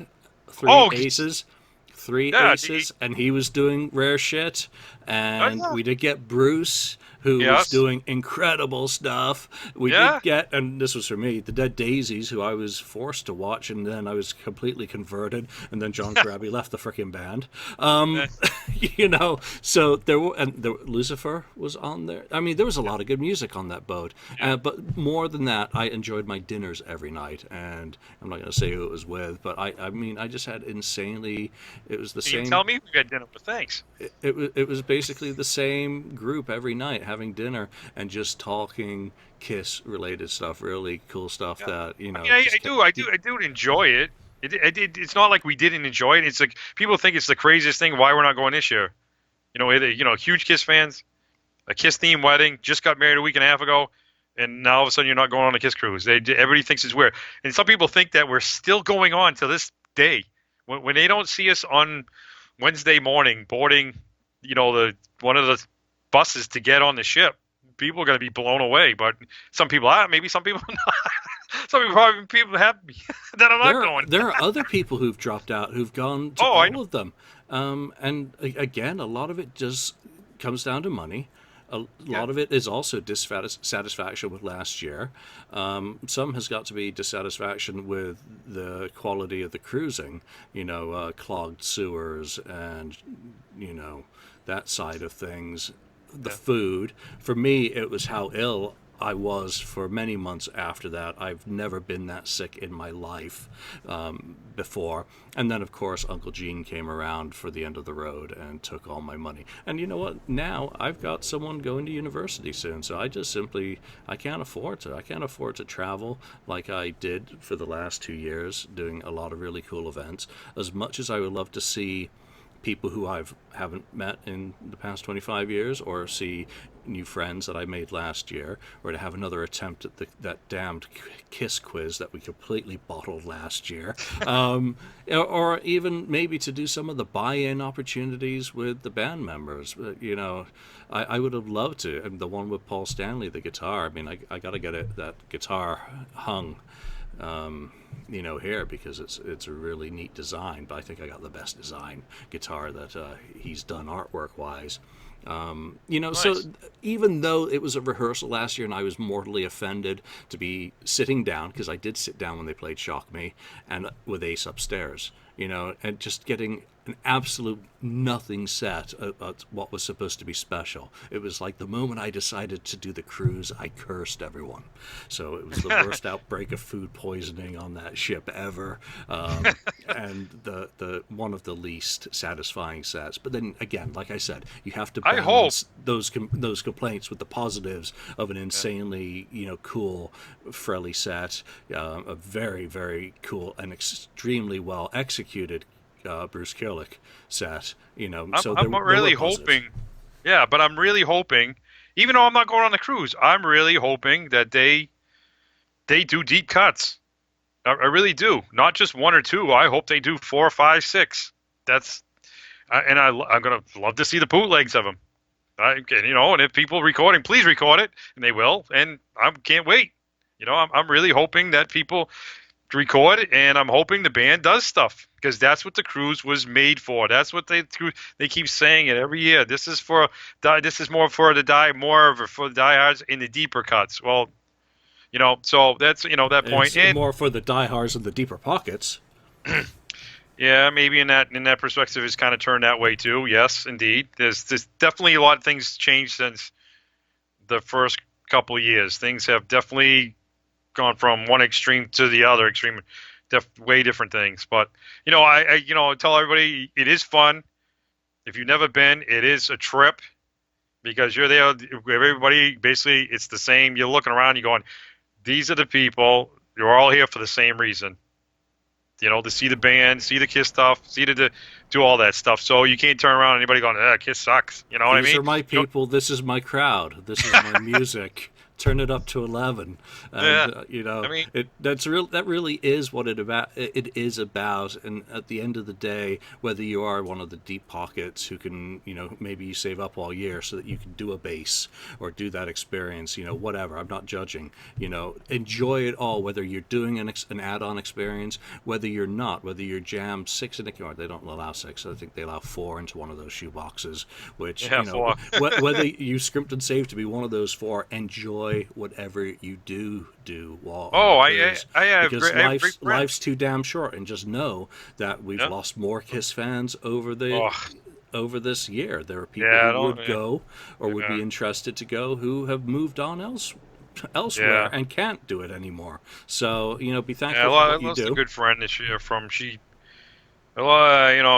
and he was doing rare shit, and we did get Bruce, who was doing incredible stuff. We did get, and this was for me, the Dead Daisies, who I was forced to watch, and then I was completely converted, and then John Krabby left the frickin' band. So Lucifer was on there. I mean, there was a lot of good music on that boat. But more than that, I enjoyed my dinners every night, and I'm not going to say who it was with, but I mean, I just had insanely. It was the same. You tell me we got dinner with thanks. It was basically the same group every night having dinner and just talking Kiss related stuff, really cool stuff that I do enjoy it. It's not like we didn't enjoy it. It's like people think it's the craziest thing why we're not going this year. Huge Kiss fans, a Kiss themed wedding, just got married a week and a half ago, and now all of a sudden you're not going on a Kiss cruise. Everybody thinks it's weird, and some people think that we're still going on to this day. When they don't see us on Wednesday morning boarding, one of the buses to get on the ship, people are going to be blown away. But some people are, maybe some people not. Some people have me that I'm not going. There are other people who've dropped out who've gone to all of them. And again, a lot of it just comes down to money. A lot of it is also dissatisfaction with last year. Some has got to be dissatisfaction with the quality of the cruising, clogged sewers and, that side of things. The food. For me, it was how ill I was for many months after that. I've never been that sick in my life before. And then, of course, Uncle Gene came around for the end of the road and took all my money. And you know what? Now I've got someone going to university soon, so I can't afford to. I can't afford to travel like I did for the last 2 years, doing a lot of really cool events. As much as I would love to see people who I haven't met in the past 25 years, or see new friends that I made last year, or to have another attempt at that damned KISS quiz that we completely bottled last year, or even maybe to do some of the buy-in opportunities with the band members. I would have loved to, and the one with Paul Stanley, the guitar. I mean, I got to get that guitar hung here, because it's a really neat design, but I think I got the best design guitar that he's done artwork wise. Nice. So even though it was a rehearsal last year and I was mortally offended to be sitting down, because I did sit down when they played Shock Me and with Ace upstairs, and just getting an absolute nothing set at what was supposed to be special. It was like the moment I decided to do the cruise, I cursed everyone. So it was the worst outbreak of food poisoning on that ship ever, and the one of the least satisfying sets. But then again, like I said, you have to I hope. balance those complaints with the positives of an insanely cool Frelly set, a very very cool and extremely well executed Bruce Kulick set, so I'm there were really positives. hoping. Yeah, but I'm really hoping, even though I'm not going on the cruise, I'm really hoping that they do deep cuts. I really do. Not just one or two. I hope they do 4, 5, 6. That's I'm gonna love to see the bootlegs of them. And if people recording, please record it, and they will. And I can't wait. I'm really hoping that people record, and I'm hoping the band does stuff because that's what the cruise was made for. That's what they keep saying it every year. This is more for for the diehards in the deeper cuts. Well, so that's that point. It's And more for the diehards in the deeper pockets. yeah, maybe in that perspective, it's kind of turned that way too. Yes, indeed. There's definitely a lot of things changed since the first couple of years. Things have definitely gone from one extreme to the other extreme, way different things. But I tell everybody it is fun. If you've never been, it is a trip because you're there. Everybody basically, it's the same. You're looking around, you're going, these are the people. You're all here for the same reason. To see the band, see the Kiss stuff, do all that stuff. So you can't turn around and anybody going, Kiss sucks. You know what I These mean? are my people. This is my crowd. This is my music. Turn it up to 11, Yeah. and I mean, that really is what it is about. And at the end of the day, whether you are one of the deep pockets who can maybe you save up all year so that you can do a bass or do that experience, whatever. I'm not judging. Enjoy it all. Whether you're doing an add-on experience, whether you're not, whether you're jammed 6 in a car. They don't allow 6. I think they allow 4 into one of those shoe boxes. Which yeah, for whether you script and save to be one of those 4, enjoy whatever you do while on the oh, cruise, because I have great life's friends. too damn short. And just know that we've Yeah. lost more Kiss fans Oh, over this year. There are people yeah. who I don't. would go or would Yeah. be interested to go who have moved on elsewhere Yeah. and can't do it anymore. So be Yeah, thankful for I what you lost a do. good friend this year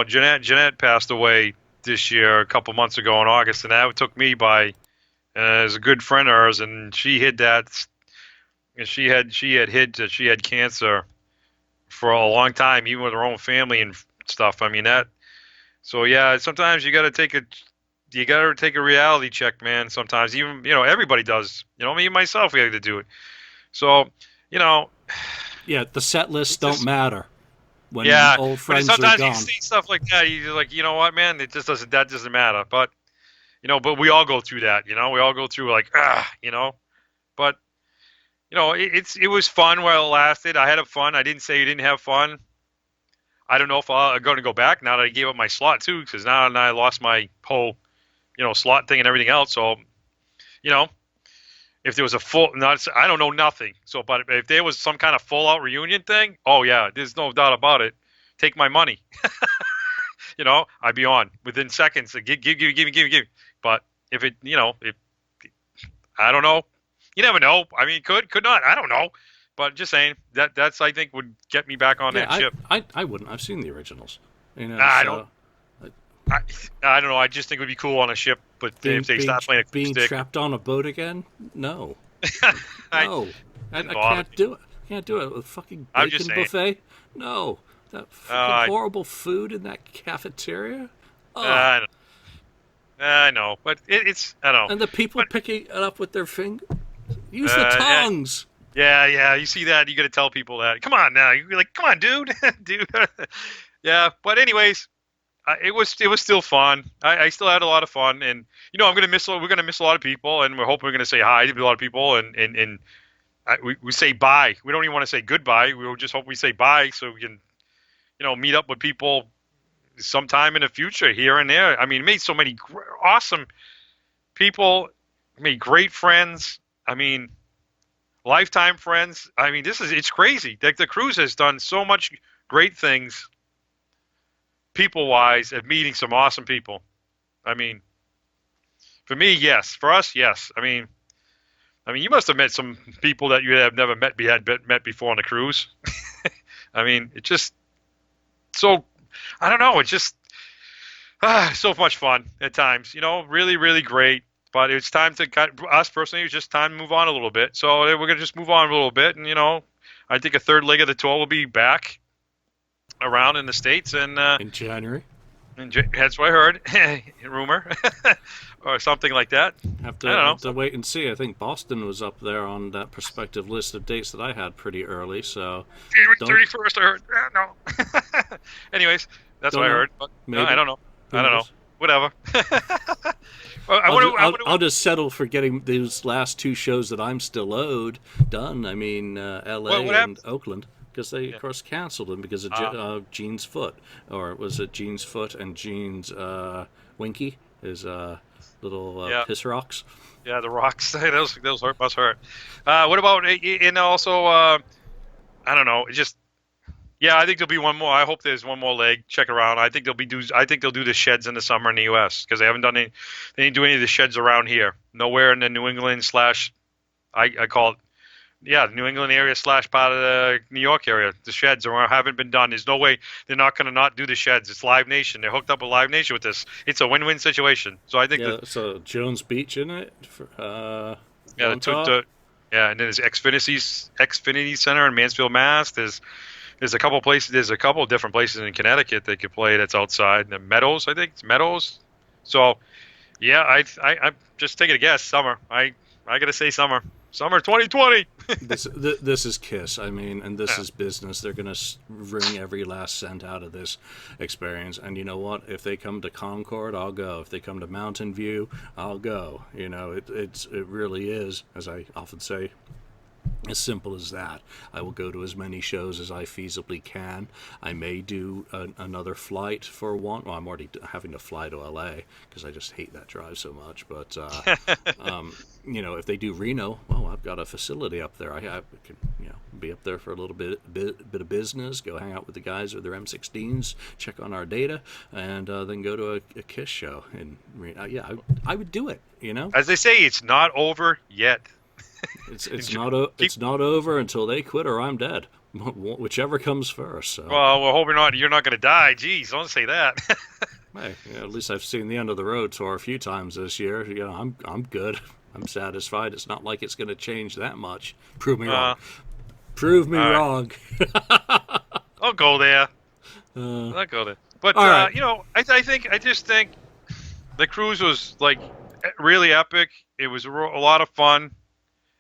Jeanette passed away this year a couple months ago in August, and that took me by as a good friend of hers, and she hid that, and she had hid that she had cancer for a long time, even with her own family and stuff. I mean that. So yeah, sometimes you gotta take a reality check, man. Sometimes even everybody does. Me and myself, we have to do it. So you know, Yeah, the set lists it's don't just matter when yeah. old But friends are sometimes you gone. see stuff like that, you're like, you know what, man, it just doesn't that doesn't matter. But but we all go through that. We all go through like But it was fun while it lasted. I had fun. I didn't say you didn't have fun. I don't know if I'm going to go back now that I gave up my slot too, because now I lost my whole slot thing and everything else. So you know, if there was a full, not I don't know nothing. So, but if there was some kind of full out reunion thing, oh yeah, there's no doubt about it. Take my money. I'd be on within seconds. Give me. But if it, if I don't know, you never know. I mean, could not. I don't know. But just saying that's I think would get me back on Yeah, that ship. I wouldn't. I've seen the originals. I don't. So I, I don't know. I just think it would be cool on a ship. But being if they being start playing being acoustic, trapped on a boat again? No, I no, didn't I bother can't me. do it. I can't do it with fucking I'm just bacon saying. buffet. No, that fucking I horrible food in that cafeteria. Oh, I know. I know. But it's I don't know. and the people But picking it up with their finger. Use the yeah, tongs. yeah. You see that? You got to tell people that. Come on now. You're like, come on, dude, dude. Yeah. But anyways, it was still fun. I still had a lot of fun, and I'm gonna miss. We're gonna miss a lot of people, and we're hoping we're gonna say hi to a lot of people, and we say bye. We don't even want to say goodbye. We just hope we say bye so we can meet up with people sometime in the future here and there. I mean, made so many awesome people, made great friends. I mean, lifetime friends. I mean, it's crazy. The cruise has done so much great things people-wise, of meeting some awesome people. I mean, for me, yes. For us, yes. I mean, you must have met some people that you have never met before on a cruise. I mean, it just so I don't know. It's just so much fun at times. Really, really great. But it's time to us personally. It's just time to move on a little bit. So we're gonna just move on a little bit, and I think a third leg of the tour will be back around in the States and in January. That's what I heard. Rumor. Or something like that. I don't know. Have to wait and see. I think Boston was up there on that prospective list of dates that I had pretty early. So January 31st, I heard. No. Anyways, that's what I heard. But no, I don't know. I don't know. Whatever. I'll just settle for getting these last two shows that I'm still owed done. I mean, L.A. and Oakland. Because they, of course, canceled them because of Gene's foot. Or was it Gene's foot and Gene's Winky? His little piss rocks. Yeah, the rocks. those must hurt. What about, and also, I don't know, it just, I think there'll be one more. I hope there's one more leg. Check around. I think they'll do the sheds in the summer in the U.S. because they haven't done any. They didn't do any of the sheds around here. Nowhere in the New England / I call it, New England area / part of the New York area. The sheds haven't been done. There's no way they're not going to not do the sheds. It's Live Nation. They're hooked up with Live Nation with this. It's a win-win situation. So I think so Jones Beach in it. And then there's Xfinity Center in Mansfield, Mass. There's a couple places. There's a couple of different places in Connecticut they could play that's outside. The Meadows, I think it's Meadows. So, I'm just taking a guess. Summer. I gotta say summer. Summer 2020. This is KISS. I mean, and this is business. They're gonna wring every last cent out of this experience. And you know what? If they come to Concord, I'll go. If they come to Mountain View, I'll go. It really is, as I often say, as simple as that. I will go to as many shows as I feasibly can. I may do another flight for one. Well, I'm already having to fly to LA because I just hate that drive so much. But if they do Reno, well, I've got a facility up there. I can be up there for a little bit of business. Go hang out with the guys with their M16s, check on our data, and then go to a KISS show. And I would do it. As they say, it's not over yet. It's not over until they quit or I'm dead, whichever comes first. So. Well, we're hoping you're not going to die. Jeez, don't say that. Hey, at least I've seen the end of the road tour a few times this year. I'm good. I'm satisfied. It's not like it's going to change that much. Prove me wrong. Prove me wrong. I'll go there. I'll go there. But right. I just think the cruise was really epic. It was a lot of fun.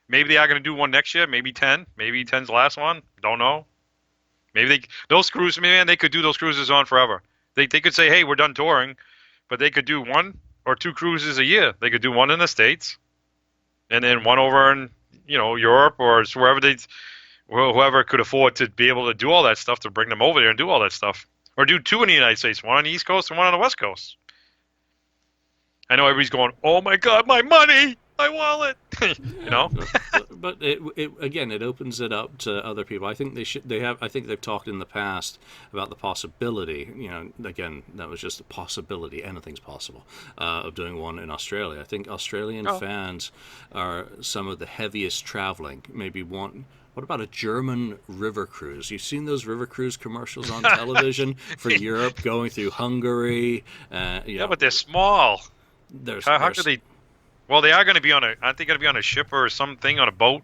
Maybe they are going to do one next year. Maybe 10. Maybe 10's the last one. Don't know. Maybe those cruises, man, they could do those cruises on forever. They could say, hey, we're done touring, but they could do 1 or 2 cruises a year. They could do one in the States, and then one over in Europe or whoever could afford to be able to do all that stuff to bring them over there and do all that stuff, or do 2 in the United States, one on the East Coast and one on the West Coast. I know everybody's going, oh my God, my money. My wallet, but it opens it up to other people. I think I think they've talked in the past about the possibility. Again, that was just a possibility. Anything's possible of doing one in Australia. I think Australian fans are some of the heaviest traveling. Maybe one. What about a German river cruise? You've seen those river cruise commercials on television for Europe, going through Hungary. But they're small. How could they? Well, they are going to be aren't they going to be on a ship or something, on a boat?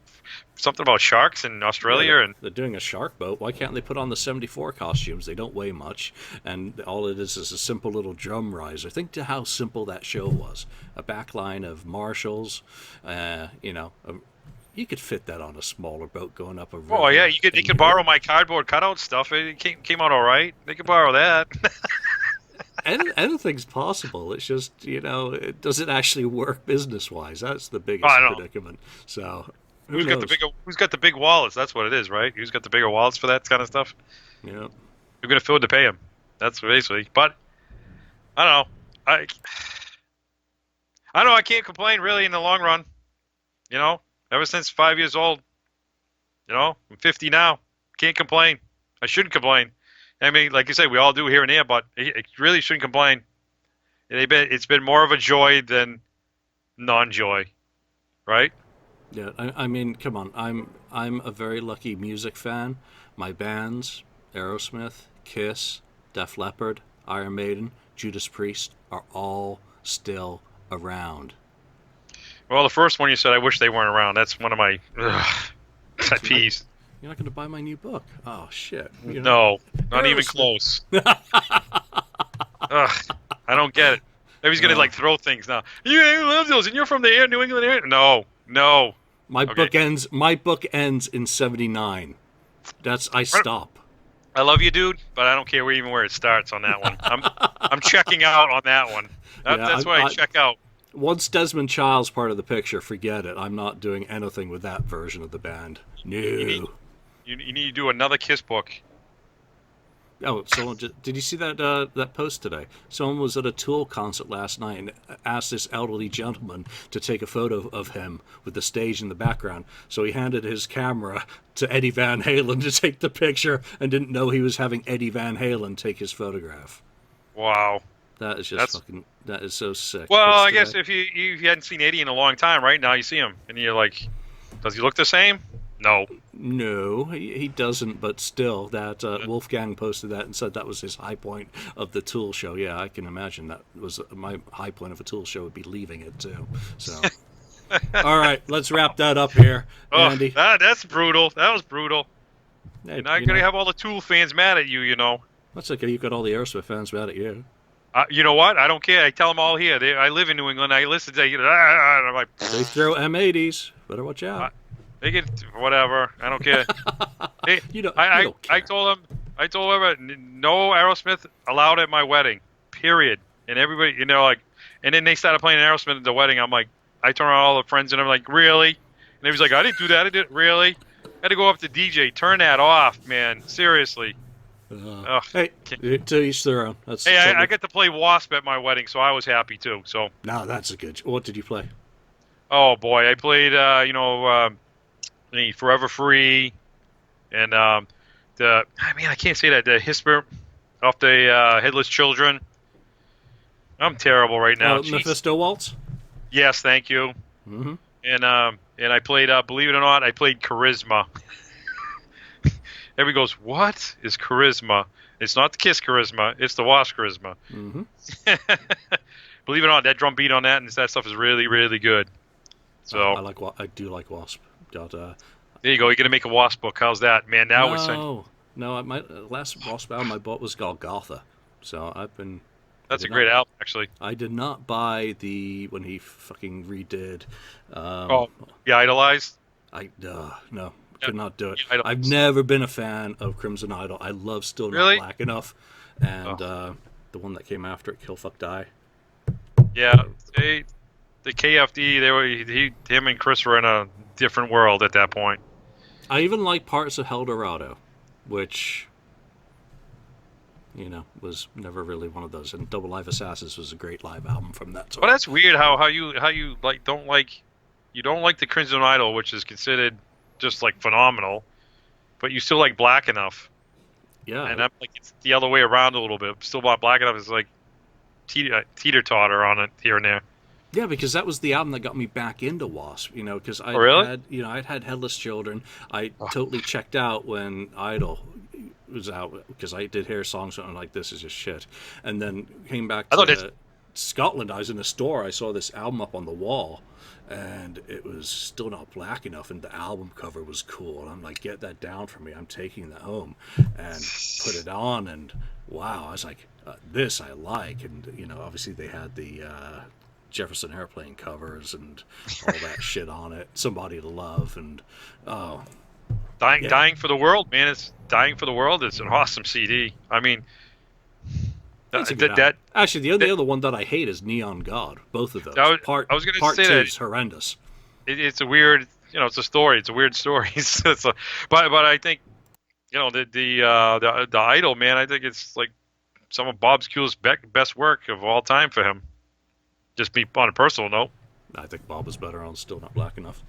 Something about sharks in Australia? And they're doing a shark boat. Why can't they put on the 74 costumes? They don't weigh much, and all it is a simple little drum riser. Think to how simple that show was. A backline of marshals, you could fit that on a smaller boat going up a river. Oh, yeah, they could borrow my cardboard cutout stuff. It came out all right. They could borrow that. Anything's possible. It's just, does it actually work business-wise? That's the biggest predicament. So, who's got the big wallets? That's what it is, right? Who's got the bigger wallets for that kind of stuff? Yeah. Who's going to afford to pay them? That's basically. But I don't know. I can't complain really in the long run. Ever since 5 years old. I'm 50 now. Can't complain. I shouldn't complain. I mean, like you say, we all do here and there, but it really shouldn't complain. It's been more of a joy than non-joy, right? Yeah, I mean, come on. I'm a very lucky music fan. My bands, Aerosmith, Kiss, Def Leppard, Iron Maiden, Judas Priest, are all still around. Well, the first one you said, I wish they weren't around. That's one of my pet You're not, peeves. you're not going to buy my new book. Oh shit! No, not even Aerosmith. close. Ugh, I don't get it. Maybe he's gonna like throw things now. You love those, and you're from the New England area. No, no. My Okay. book ends. My book ends in '79. I stop. I love you, dude, but I don't care where it starts on that one. I'm checking out on that one. That's why I check out. Once Desmond Child's part of the picture, forget it. I'm not doing anything with that version of the band. No. You need to do another Kiss book. Oh, did you see that post today? Someone was at a Tool concert last night and asked this elderly gentleman to take a photo of him with the stage in the background. So he handed his camera to Eddie Van Halen to take the picture and didn't know he was having Eddie Van Halen take his photograph. Wow. That is just that is so sick. Well, I guess if you hadn't seen Eddie in a long time, right now you see him and you're like, does he look the same? No. No, he doesn't, but still, that Wolfgang posted that and said that was his high point of the Tool show. Yeah, I can imagine that was my high point of a Tool show would be leaving it, too. So, all right, let's wrap that up here, Andy. That's brutal. That was brutal. Hey, you're not going to have all the Tool fans mad at you, you know. That's okay. You've got all the Aerosmith fans mad at you. You know what? I don't care. I tell them all here. I live in New England. I listen to and I'm like, they throw M80s. Better watch out. They get whatever. I don't care. Hey, you don't I care. told them no Aerosmith allowed at my wedding. Period. And everybody, and then they started playing Aerosmith at the wedding. I'm like, I turn around all the friends and I'm like, really? And he was like, I didn't do that. I didn't really. I had to go up to DJ, turn that off, man. Seriously. Hey, to each their own. I got to play Wasp at my wedding, so I was happy too. So. No, that's a good. What did you play? Oh boy, I played the Forever Free, and I can't say that, the Hisper off the Headless Children. I'm terrible right now. Mephisto Waltz. Yes, thank you. Mm-hmm. And I played, believe it or not, I played Charisma. Everybody goes, what is Charisma? It's not the Kiss Charisma, it's the Wasp Charisma. Mm-hmm. Believe it or not, that drum beat on that and that stuff is really, really good. So I do like Wasp. There you go. You're gonna make a Wasp book. How's that, man? No. My last Wasp album I bought was Golgotha. So I've been. That's a great album, actually. I did not buy when he fucking redid. Idolized. No. Could not do it. I've never been a fan of Crimson Idol. I love Still Not Black Enough, and the one that came after it, Kill Fuck Die. Yeah, the KFD. Him and Chris were in a different world at that point. I even like parts of Eldorado, which was never really one of those. And Double Live Assassins was a great live album from that time. Well, that's weird how you don't like the Crimson Idol, which is considered just like phenomenal, but you still like Black Enough. Yeah, and I'm like, it's the other way around a little bit. Still Black Enough is like teeter-totter on it here and there. Yeah, because that was the album that got me back into Wasp. Because I'd had Headless Children. I totally checked out when Idol was out because I did hear songs and I'm like, this is just shit. And then came back to Scotland. I was in a store. I saw this album up on the wall. And it was Still Not Black Enough, and the album cover was cool. And I'm like, get that down for me. I'm taking that home and put it on. And wow, I was like, this I like. And, obviously they had the Jefferson Airplane covers and all that shit on it. Somebody to Love. And, Dying for the World, man. It's Dying for the World. It's an awesome CD. I mean, actually, the other one that I hate is Neon God. Both of those. I was going to say that is horrendous. It's a weird, it's a story. It's a weird story. But I think, the Idol, man. I think it's like some of Bob Kuhl's best work of all time for him. Just on a personal note. I think Bob was better on Still Not Black Enough.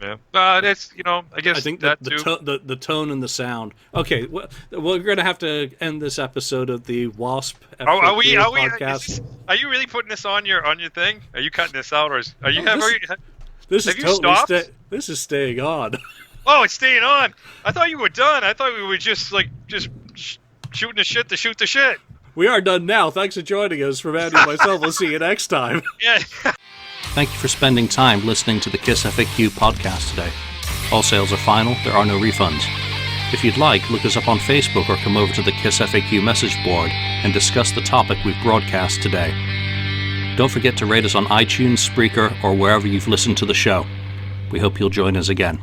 Yeah. That's, I guess I think that the, too. the tone and the sound. Okay, we're going to have to end this episode of the WASP Are we? podcast. Are you really putting this on your thing? Are you cutting this out, or are you? This is have you totally stopped? this is staying on. Oh, it's staying on. I thought you were done. I thought we were just shooting the shit to shoot the shit. We are done now. Thanks for joining us. From Andy and myself, we'll see you next time. Yeah. Thank you for spending time listening to the KissFAQ podcast today. All sales are final. There are no refunds. If you'd like, look us up on Facebook or come over to the KissFAQ message board and discuss the topic we've broadcast today. Don't forget to rate us on iTunes, Spreaker, or wherever you've listened to the show. We hope you'll join us again.